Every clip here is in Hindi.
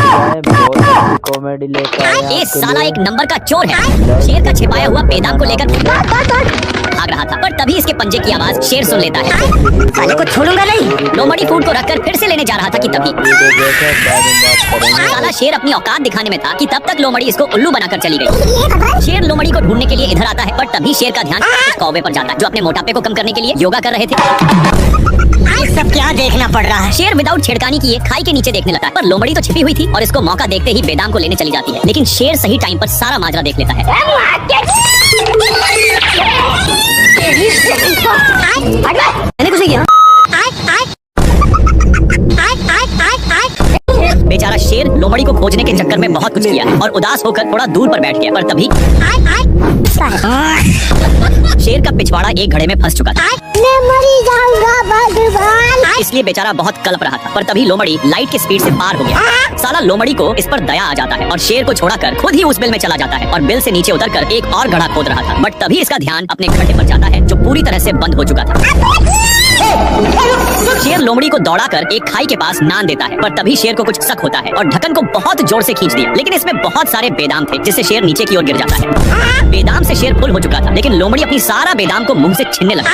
कॉमेडी लेकर आया ये साला एक नंबर का चोर है। शेर का छिपाया हुआ बेदाम को लेकर भाग रहा था, पर तभी इसके पंजे की आवाज शेर सुन लेता है। साले को छोड़ूंगा नहीं। लोमड़ी फूड को रखकर फिर से लेने जा रहा था कि तभी साला शेर अपनी औकात दिखाने में था कि तब तक लोमड़ी इसको उल्लू बनाकर चली गई। शेर लोमड़ी को ढूंढने के लिए इधर आता है, पर तभी शेर का ध्यान उस कौवे पर जाता है जो अपने मोटापे को कम करने के लिए योगा कर रहे थे। ये सब क्या देखना पड़ रहा है। शेर विदाउट छेड़खानी किए खाई के नीचे देखने लगता है, पर लोमड़ी तो छिपी हुई थी और इसको मौका देखते ही बेदाम को लेने चली जाती है। लेकिन शेर सही टाइम पर सारा माजरा देख लेता है। मैंने कुछ नहीं किया। बेचारा शेर लोमड़ी को खोजने के चक्कर में बहुत कुछ किया और उदास होकर थोड़ा दूर पर बैठ गया, पर तभी शेर का पिछवाड़ा एक घड़े में फंस चुका था। मैं मरी जाऊंगा भगवान। इसलिए बेचारा बहुत कल्प रहा था, पर तभी लोमड़ी लाइट की स्पीड से पार हो गया। साला लोमड़ी को इस पर दया आ जाता है और शेर को छोड़ाकर खुद ही उस बिल में चला जाता है और बिल से नीचे उतरकर एक और घड़ा खोद रहा था। बट तभी इसका ध्यान अपने खड्डे पर जाता है जो पूरी तरह से बंद हो चुका था। शेर लोमड़ी को दौड़ाकर एक खाई के पास नान देता है, पर तभी शेर को कुछ शक होता है और ढक्कन को बहुत जोर से खींच दिया, लेकिन इसमें बहुत सारे बेदाम थे जिससे शेर नीचे की ओर गिर जाता है। बेदाम से शेर फुल हो चुका था, लेकिन लोमड़ी अपनी सारा बेदाम को मुंह से छीनने लगा।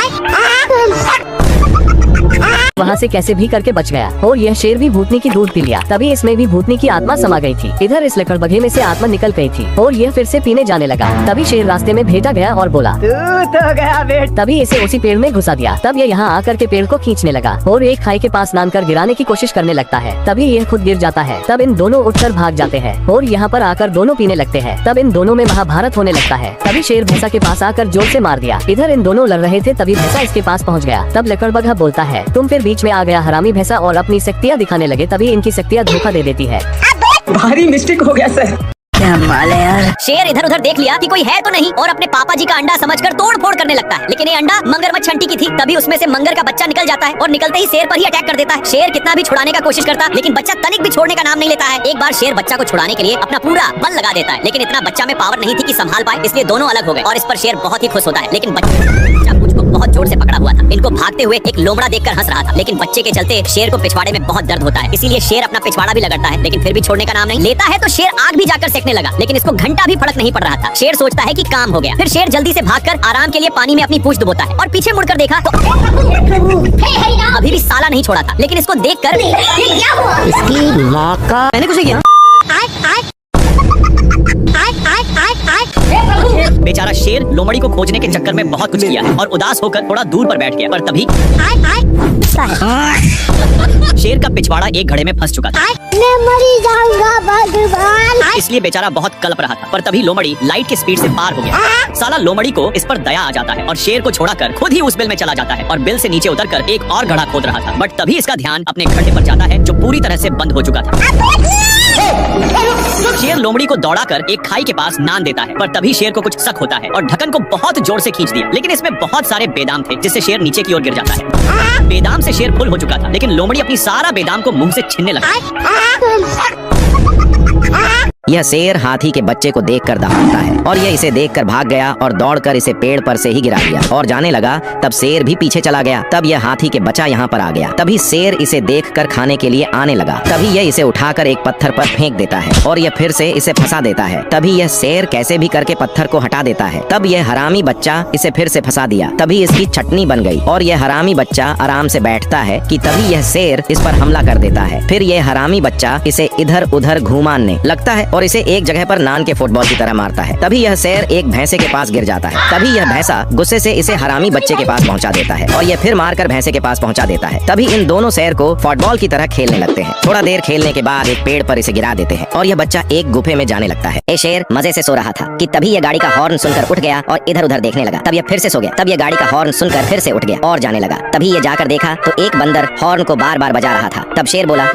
वहाँ से कैसे भी करके बच गया और यह शेर भी भूतनी की दूध पी लिया। तभी इसमें भी भूतनी की आत्मा समा गई थी। इधर इस लकड़बग्घे में से आत्मा निकल गई थी और यह फिर से पीने जाने लगा। तभी शेर रास्ते में भेटा गया और बोला, तू तो गया बेट। तभी इसे उसी पेड़ में घुसा दिया। तब यह यहाँ आकर के पेड़ को खींचने लगा और एक खाई के पास नान कर गिराने की कोशिश करने लगता है। तभी यह खुद गिर जाता है। तब इन दोनों उठकर भाग जाते हैं और यहाँ पर आकर दोनों पीने लगते हैं। तब इन दोनों में महाभारत होने लगता है। तभी शेर भैंसा के पास आकर जोर से मार दिया। इधर इन दोनों लड़ रहे थे, तभी भैंसा इसके पास पहुँच गया। तब लकड़बग्घा बोलता है, तुम फिर बीच में आ गया हरामी भैंसा, और अपनी शक्तियाँ दिखाने लगे। तभी इनकी शक्तियाँ धोखा दे देती है। भारी मिस्टेक हो गया सर। क्या माल है यार। शेर इधर उधर देख लिया कि कोई है तो नहीं और अपने पापा जी का अंडा समझकर तोड़ फोड़ करने लगता है, लेकिन ये अंडा मगरमच्छ छंटी की थी। तभी उसमें से मंगर का बच्चा निकल जाता है और निकलते ही शेर पर ही अटैक कर देता है। शेर कितना भी छुड़ाने का कोशिश करता, लेकिन बच्चा तनिक भी छोड़ने का नाम नहीं लेता है। एक बार शेर बच्चा को छुड़ाने के लिए अपना पूरा बल लगा देता है, लेकिन इतना बच्चा में पावर नहीं थी कि संभाल पाए, इसलिए दोनों अलग हो गए और इस पर शेर बहुत ही खुश होता है। लेकिन बच्चा मुझको बहुत जोर से पकड़ा हुआ था। इनको भागते हुए एक लोमड़ा देखकर हंस रहा था, लेकिन बच्चे के चलते शेर को पिछवाड़े में बहुत दर्द होता है, इसीलिए शेर अपना पिछवाड़ा भी रगड़ता है, लेकिन फिर भी छोड़ने का नाम नहीं लेता है। तो शेर आग भी जाकर सेकने लगा, लेकिन इसको घंटा भी फर्क नहीं पड़ रहा था। शेर सोचता है कि काम हो गया। फिर शेर जल्दी से भागकर आराम के लिए पानी में अपनी पूंछ डुबोता है और पीछे मुड़कर देखा तो अभी भी साला नहीं छोड़ा था, लेकिन इसको देखकर इसकी माँ का मैंने कुछ नहीं किया। बेचारा शेर लोमड़ी को खोजने के चक्कर में बहुत कुछ किया और उदास होकर थोड़ा दूर पर बैठ गया, पर तभी शेर का पिछवाड़ा एक घड़े में फंस चुका था। मैं मरी जाऊंगा भगवान। इसलिए बेचारा बहुत कल्प रहा था, पर तभी लोमड़ी लाइट की स्पीड से पार हो गया। साला लोमड़ी को इस पर दया आ जाता है और शेर को छोड़ाकर खुद ही उस बिल में चला जाता है और बिल से नीचे उतरकर एक और घड़ा खोद रहा था। बट तभी इसका ध्यान अपने खड्डे पर जाता है जो पूरी तरह से बंद हो चुका था। शेर लोमड़ी को दौड़ाकर एक खाई के पास नान देता है, पर तभी शेर को कुछ शक होता है और ढक्कन को बहुत जोर से खींच दिया, लेकिन इसमें बहुत सारे बेदाम थे जिससे शेर नीचे की ओर गिर जाता है। बेदाम से शेर फुल हो चुका था, लेकिन लोमड़ी अपनी सारा बेदाम को मुंह से छीनने लगा। यह शेर हाथी के बच्चे को देखकर दहाड़ता है और यह इसे देखकर भाग गया और दौड़कर इसे पेड़ पर से ही गिरा दिया और जाने लगा। तब शेर भी पीछे चला गया। तब यह हाथी के बच्चा यहाँ पर आ गया। तभी शेर इसे देखकर खाने के लिए आने लगा। तभी यह इसे उठाकर एक पत्थर पर फेंक देता है और यह फिर से इसे फंसा देता है। तभी यह शेर कैसे भी करके पत्थर को हटा देता है। तब यह हरामी बच्चा इसे फिर से फंसा दिया। तभी इसकी चटनी बन गई और यह हरामी बच्चा आराम से बैठता है कि तभी यह शेर इस पर हमला कर देता है। फिर यह हरामी बच्चा इसे इधर उधर घुमाने लगता है और इसे एक जगह पर नान के फुटबॉल की तरह मारता है। तभी यह शेर एक भैंसे के पास गिर जाता है। तभी यह भैंसा गुस्से से इसे हरामी बच्चे के पास पहुंचा देता है और यह फिर मारकर भैंसे के पास पहुंचा देता है। तभी इन दोनों शेर को फुटबॉल की तरह खेलने लगते हैं। थोड़ा देर खेलने के बाद एक पेड़ पर इसे गिरा देते हैं और यह बच्चा एक गुफे में जाने लगता है। ये शेर मजे से सो रहा था कि तभी यह गाड़ी का हॉर्न सुनकर उठ गया और इधर उधर देखने लगा। तब यह फिर से सो गया। तब यह गाड़ी का हॉर्न सुनकर फिर से उठ गया और जाने लगा। तभी यह जाकर देखा तो एक बंदर हॉर्न को बार बार बजा रहा था। तब शेर बोला,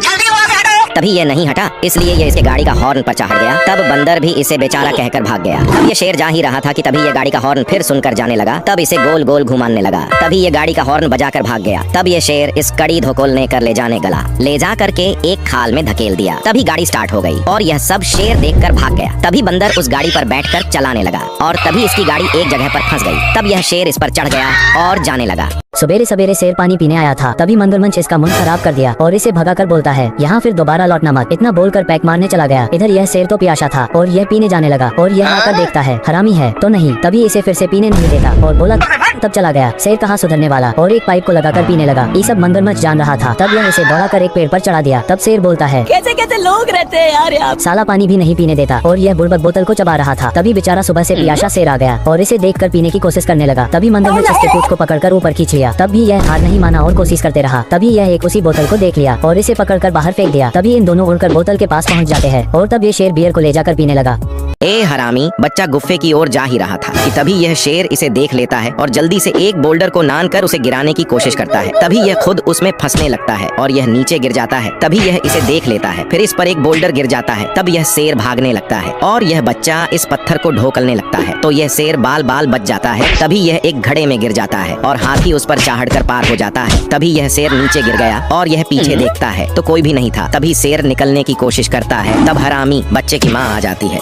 तभी ये नहीं हटा, इसलिए ये इसके गाड़ी का हॉर्न पर चढ़ गया। तब बंदर भी इसे बेचारा कहकर भाग गया। तब ये शेर जा ही रहा था कि तभी ये गाड़ी का हॉर्न फिर सुनकर जाने लगा। तब इसे गोल गोल घुमाने लगा। तभी ये गाड़ी का हॉर्न बजाकर भाग गया। तब ये शेर इस कड़ी धोकोलने कर ले जाने गला, ले जा करके एक खाल में धकेल दिया। तभी गाड़ी स्टार्ट हो गई और यह सब शेर देखकर भाग गया। तभी बंदर उस गाड़ी पर बैठकर चलाने लगा और तभी इसकी गाड़ी एक जगह पर फंस गई। तब यह शेर इस पर चढ़ गया और जाने लगा। सवेरे सवेरे शेर पानी पीने आया था। तभी मगरमच्छ इसका मन खराब कर दिया और इसे भगाकर बोलता है, यहाँ फिर दोबारा दोबारा लौटना मत। इतना बोलकर पैक मारने चला गया। इधर यह शेर तो प्यासा था और यह पीने जाने लगा और यह आकर देखता है हरामी है तो नहीं, तभी इसे फिर से पीने नहीं देता और बोला तब चला गया। शेर कहाँ सुधरने वाला और एक पाइप को लगाकर पीने लगा। ये सब मगरमच्छ जान रहा था। तब यह इसे दौड़ाकर एक पेड़ पर चढ़ा दिया। तब शेर बोलता है कैसे कैसे लोग रहते हैं यार यहाँ। साला पानी भी नहीं पीने देता और यह बुड़बक बोतल को चबा रहा था। तभी बेचारा सुबह से प्यासा शेर आ गया और इसे देखकर पीने की कोशिश करने लगा। तभी मगरमच्छ इसके पूंछ को पकड़कर ऊपर खींच लिया। तब भी यह हार नहीं माना और कोशिश करते रहा। तभी यह एक उसी बोतल को देख लिया और इसे पकड़कर बाहर फेंक दिया। तभी इन दोनों उड़कर बोतल के पास पहुंच जाते हैं और तब ये शेर बियर को ले जाकर पीने लगा। ए हरामी, बच्चा गुफे की ओर जा ही रहा था कि तभी यह शेर इसे देख लेता है और जल्दी से एक बोल्डर को नान कर उसे गिराने की कोशिश करता है। तभी यह खुद उसमें फंसने लगता है और यह नीचे गिर जाता है। तभी यह इसे देख लेता है, फिर इस पर एक बोल्डर गिर जाता है। तब यह शेर भागने लगता है और यह बच्चा इस पत्थर को ढोकलने लगता है तो यह शेर बाल बाल बच जाता है। तभी यह एक घड़े में गिर जाता है और हाथी उस पर चढ़कर पार हो जाता है। तभी यह शेर नीचे गिर गया और यह पीछे देखता है तो कोई भी नहीं था। तभी शेर निकलने की कोशिश करता है। तब हरामी बच्चे की माँ आ जाती है।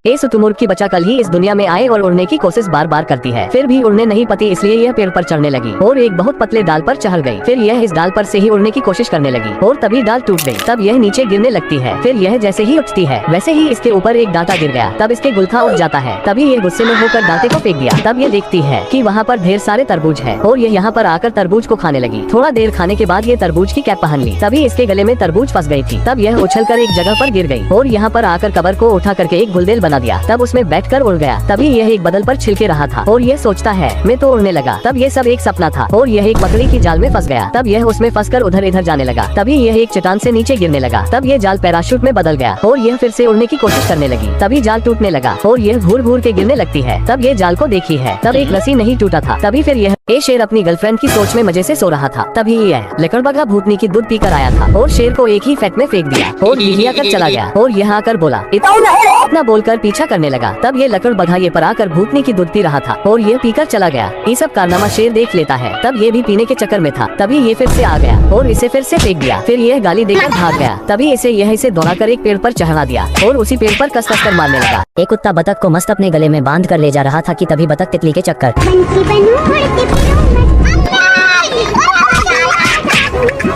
ए शुतुरमुर्ग की बच्चा कल ही इस दुनिया में आए और उड़ने की कोशिश बार बार करती है, फिर भी उड़ने नहीं पाती, इसलिए यह पेड़ पर चढ़ने लगी और एक बहुत पतले डाल पर चढ़ गई। फिर यह इस डाल पर से ही उड़ने की कोशिश करने लगी और तभी डाल टूट गई। तब यह नीचे गिरने लगती है। फिर यह जैसे ही उठती है वैसे ही इसके ऊपर एक डांटा गिर गया। तब इसके गुलखा उठ जाता है। तभी यह गुस्से में होकर डांटे को फेंक दिया। तब यह देखती है कि वहाँ पर ढेर सारे तरबूज है और यह यहाँ पर आकर तरबूज को खाने लगी। थोड़ा देर खाने के बाद ये तरबूज की कैप पहन ली। तभी इसके गले में तरबूज फंस गई थी। तब यह उछलकर एक जगह पर गिर गई और यहाँ पर आकर कबर को उठा करके एक गुलदेल बना दिया। तब उसमें बैठकर उड़ गया। तभी यह एक बदल पर छिलके रहा था और यह सोचता है मैं तो उड़ने लगा। तब यह सब एक सपना था और यह एक मकड़ी की जाल में फंस गया। तब यह उसमें फंसकर उधर इधर जाने लगा। तभी यह एक चट्टान से नीचे गिरने लगा। तब यह जाल पैराशूट में बदल गया और यह फिर से उड़ने की कोशिश करने लगी। तभी जाल टूटने लगा और यह घूर घूर के गिरने लगती है। तब यह जाल को देखी है। तब एक रस्सी नहीं टूटा था। तभी फिर यह शेर अपनी गर्लफ्रेंड की सोच में मजे से सो रहा था। तभी यह लकड़बग्घा भूतनी की दूध पीकर आया था और शेर को एक ही फेंक में फेंक दिया और लिया कर चला गया और यहाँ आकर बोला इतना बोलकर पीछा करने लगा। तब ये लकड़बग्घा ये पर आकर भूतनी की दूध पी रहा था और ये पीकर चला गया। ये सब कारनामा शेर देख लेता है। तब ये भी पीने के चक्कर में था। तभी ये फिर से आ गया और इसे फिर से फेंक दिया। फिर यह गाली देकर भाग गया। तभी इसे दौड़ाकर एक पेड़ पर चढ़ा दिया और उसी पेड़ पर कस कर मारने लगा। एक कुत्ता बतख को मस्त अपने गले में बांध कर ले जा रहा था कि तभी बतख तितली के चक्कर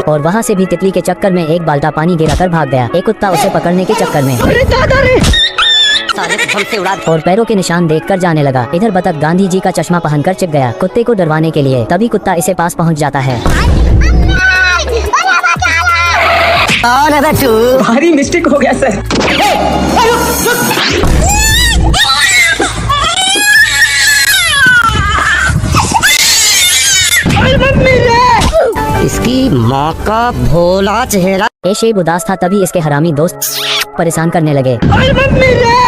और वहाँ से भी तितली के चक्कर में एक बाल्टा पानी गिराकर भाग गया। एक कुत्ता उसे पकड़ने के चक्कर में और पैरों के निशान देखकर जाने लगा। इधर बतख गांधी जी का चश्मा पहनकर चिप गया कुत्ते को डरवाने के लिए। तभी कुत्ता इसे पास पहुँच जाता है। भारी मिस्टेक हो गया सर। इसकी माँ का भोला चेहरा। शेब उदास था। तभी इसके हरामी दोस्त परेशान करने लगे।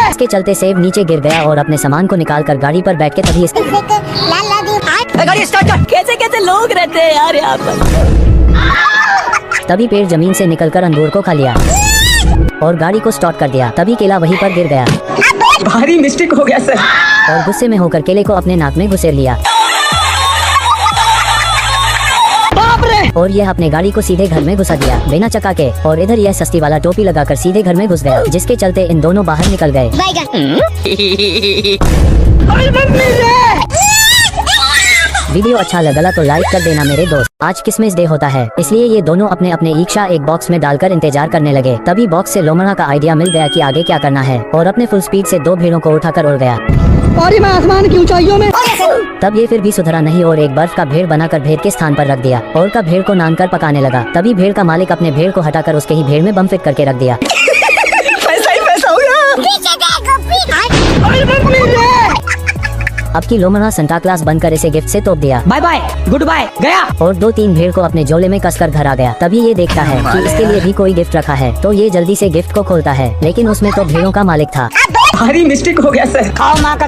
इसके चलते सेब नीचे गिर गया और अपने सामान को निकालकर गाड़ी पर बैठ के तभी गाड़ी स्टार्ट कर। कैसे कैसे लोग रहते हैं यार यहाँ पर। तभी पेड़ जमीन से निकलकर अंगूर को खा लिया और गाड़ी को स्टार्ट कर दिया। तभी केला वहीं पर गिर गया। भारी मिस्टेक हो गया सर। और गुस्से में होकर केले को अपने नाक में घुसेर लिया और यह अपने गाड़ी को सीधे घर में घुसा दिया बिना चक्का के। और इधर यह सस्ती वाला टोपी लगाकर सीधे घर में घुस गया जिसके चलते इन दोनों बाहर निकल गए। वीडियो अच्छा लगा तो लाइक कर देना मेरे दोस्त। आज किसमस डे होता है इसलिए ये दोनों अपने अपने इच्छा एक बॉक्स में डालकर इंतजार करने लगे। तभी बॉक्स से लोमड़ा का आइडिया मिल गया कि आगे क्या करना है और अपने फुल स्पीड से 2 भेड़ों को उठाकर उड़ गया और मैं आसमान की ऊंचाइयों में। तब ये फिर भी सुधरा नहीं और एक बर्फ का भेड़ बनाकर भेड़ के स्थान पर रख दिया और का भेड़ को नान कर पकाने लगा। तभी भेड़ का मालिक अपने भेड़ को हटाकर उसके ही भेड़ में बम फिट करके रख दिया। पैसा ही पैसा हो गया। अब की लोमड़ा संता क्लास बनकर इसे गिफ्ट से तोप दिया। बाय बाय गुड बाय गया। और 2-3 भेड़ को अपने झोले में कसकर घर आ गया। तभी ये देखता है कि इसके लिए भी कोई गिफ्ट रखा है तो ये जल्दी से गिफ्ट को खोलता है लेकिन उसमें तो भेड़ों का मालिक था। भारी मिस्टेक हो गया सर। खाओ माँ का